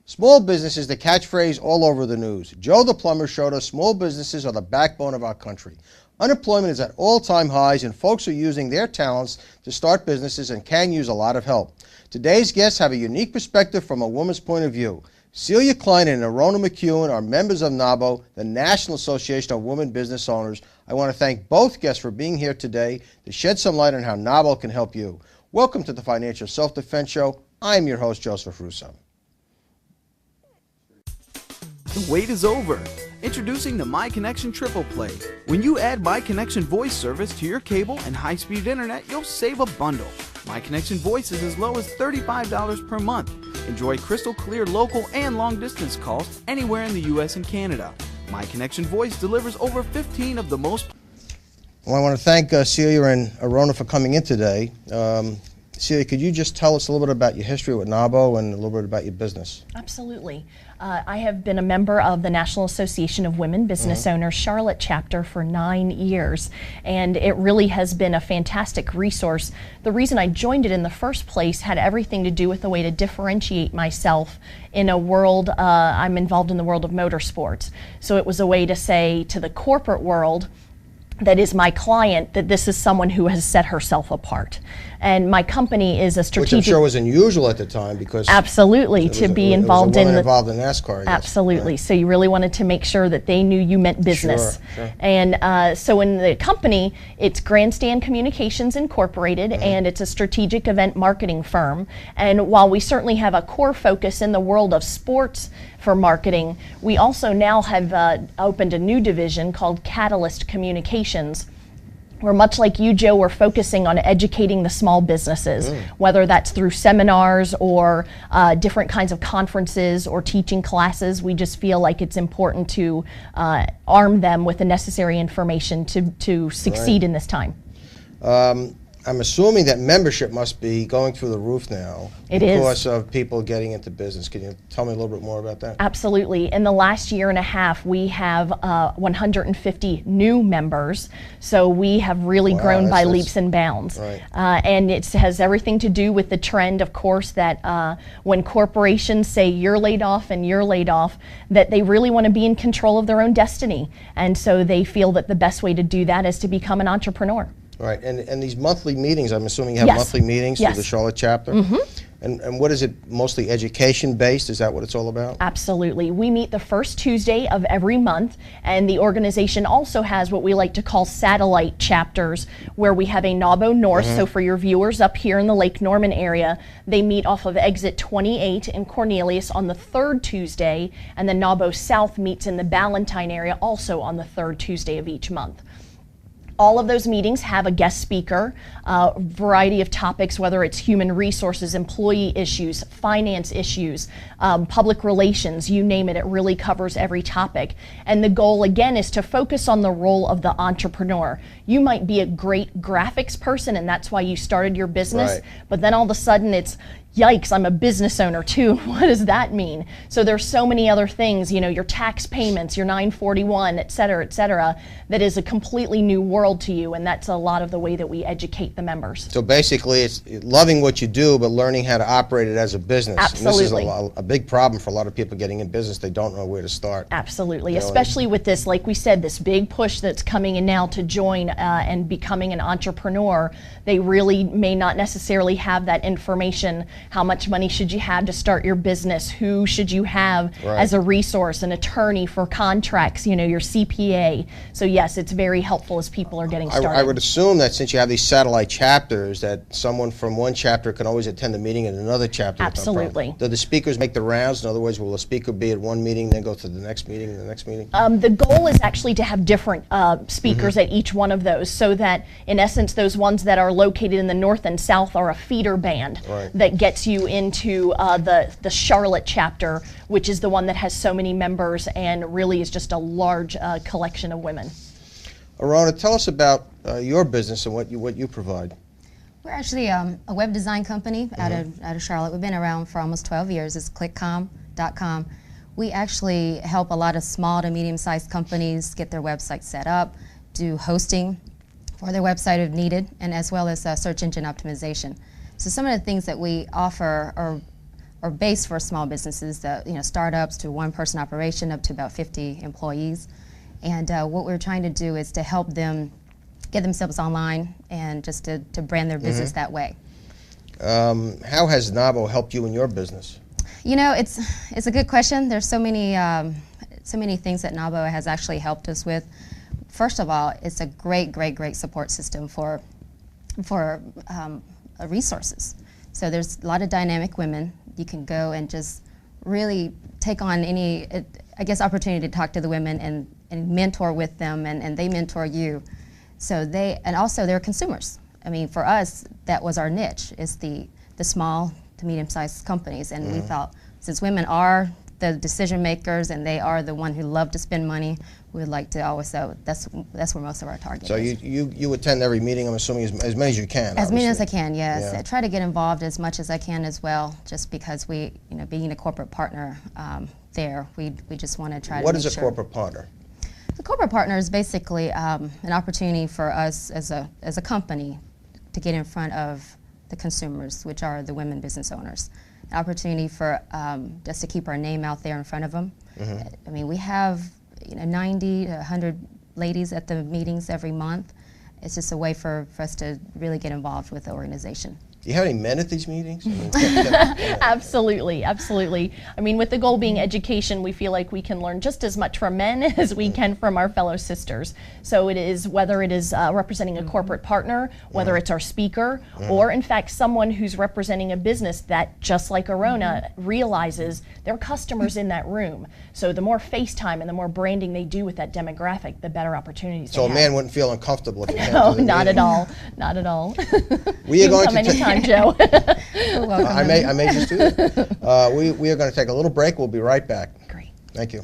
Small business is the catchphrase all over the news. Joe the plumber showed us small businesses are the backbone of our country. Unemployment is at all-time highs and folks are using their talents to start businesses and can use a lot of help. Today's guests have a unique perspective from a woman's point of view. Celia Klein and Arouna McEwen are members of NAWBO, the National Association of Women Business Owners. I want to thank both guests for being here today to shed some light on how NAWBO can help you. Welcome to the Financial Self-Defense Show. I'm your host, Joseph Russo. The wait is over. Introducing the MyConnection Triple Play. When you add MyConnection voice service to your cable and high-speed internet, you'll save a bundle. MyConnection voice is as low as $35 per month. Enjoy crystal clear local and long-distance calls anywhere in the U.S. and Canada. MyConnection voice delivers over 15 of the most... Well, I want to thank Celia and Arouna for coming in today. Celia, could you just tell us a little bit about your history with NAWBO and a little bit about your business? Absolutely. I have been a member of the National Association of Women Business Owners Charlotte chapter for 9 years, and it really has been a fantastic resource. The reason I joined it in the first place had everything to do with the way to differentiate myself in a world, I'm involved in the world of motorsports. So it was a way to say to the corporate world, that is my client, that this is someone who has set herself apart. And my company is a strategic... Which I'm sure was unusual at the time because... Absolutely, to be involved in... involved in NASCAR, yes. Absolutely, right. So you really wanted to make sure that they knew you meant business. Sure. And so in the company, it's Grandstand Communications Incorporated, and it's a strategic event marketing firm. And while we certainly have a core focus in the world of sports for marketing, we also now have opened a new division called Catalyst Communications, where much like you, Joe, we're focusing on educating the small businesses, whether that's through seminars or different kinds of conferences or teaching classes. We just feel like it's important to arm them with the necessary information to succeed in this time. I'm assuming that membership must be going through the roof now. It is. Because of people getting into business. Can you tell me a little bit more about that? Absolutely. In the last year and a half, we have 150 new members. So we have really grown by leaps and bounds. Right. And it has everything to do with the trend, of course, that when corporations say you're laid off and you're laid off, that they really want to be in control of their own destiny. And so they feel that the best way to do that is to become an entrepreneur. Right, and these monthly meetings, I'm assuming you have monthly meetings through the Charlotte chapter? And what is it, mostly education-based? Is that what it's all about? Absolutely. We meet the first Tuesday of every month, and the organization also has what we like to call satellite chapters, where we have a NAWBO North, so for your viewers up here in the Lake Norman area, they meet off of exit 28 in Cornelius on the third Tuesday, and the NAWBO South meets in the Ballantyne area also on the third Tuesday of each month. All of those meetings have a guest speaker, a variety of topics, whether it's human resources, employee issues, finance issues, public relations, you name it, it really covers every topic. And the goal, again, is to focus on the role of the entrepreneur. You might be a great graphics person, and that's why you started your business, but then all of a sudden it's, yikes, I'm a business owner too. What does that mean? So there's so many other things, you know, your tax payments, your 941, et cetera, that is a completely new world to you, and that's a lot of the way that we educate the members. So basically it's loving what you do, but learning how to operate it as a business. Absolutely. And this is a big problem for a lot of people getting in business. They don't know where to start. Absolutely, especially with this, like we said, this big push that's coming in now to join and becoming an entrepreneur. They really may not necessarily have that information. How much money should you have to start your business? Who should you have as a resource, an attorney for contracts, you know, your CPA. So yes, it's very helpful as people are getting started. I would assume that since you have these satellite chapters, that someone from one chapter can always attend a meeting in another chapter. Absolutely. Do the speakers make the rounds? In other words, will a speaker be at one meeting, then go to the next meeting, and the next meeting? The goal is actually to have different speakers at each one of those, so that in essence those ones that are located in the north and south are a feeder band that gets you into the Charlotte chapter, which is the one that has so many members and really is just a large collection of women. Arouna, tell us about your business and what you provide. We're actually a web design company out of Charlotte. We've been around for almost 12 years. It's clickcom.com. We actually help a lot of small to medium-sized companies get their website set up, do hosting for their website if needed, and as well as search engine optimization. So some of the things that we offer are are based for small businesses, that, startups to one-person operation up to about 50 employees. And what we're trying to do is to help them get themselves online and just to brand their business that way. How has NAWBO helped you in your business? It's a good question. There's so many things that NAWBO has actually helped us with. First of all, it's a great support system for resources. So there's a lot of dynamic women. You can go and just really take on any, opportunity to talk to the women and mentor with them, and they mentor you. So and also they're consumers. I mean, for us, that was our niche, is the small to medium-sized companies. And we thought, since women are the decision makers and they are the one who love to spend money, we would like to always, so that's where most of our target so is. So you attend every meeting, I'm assuming, as many as you can. As many as I can, yes. Yeah. I try to get involved as much as I can as well, just because we, being a corporate partner there, we just want to try to What make is a sure. corporate partner? The corporate partner is basically an opportunity for us as a company to get in front of the consumers, which are the women business owners. An opportunity for just to keep our name out there in front of them. I mean, we have 90 to 100 ladies at the meetings every month. It's just a way for us to really get involved with the organization. Do you have any men at these meetings? Absolutely. I mean, with the goal being education, we feel like we can learn just as much from men as we can from our fellow sisters. So it is, whether it is representing a corporate partner, whether it's our speaker, or in fact someone who's representing a business that, just like Arouna, realizes there are customers in that room. So the more face time and the more branding they do with that demographic, the better opportunities So they a have. man wouldn't feel uncomfortable if he came No, to the not meeting. at all. Not at all. We are You going can come to anytime, Joe. Welcome. I may just do that. We are going to take a little break. We'll be right back. Great. Thank you.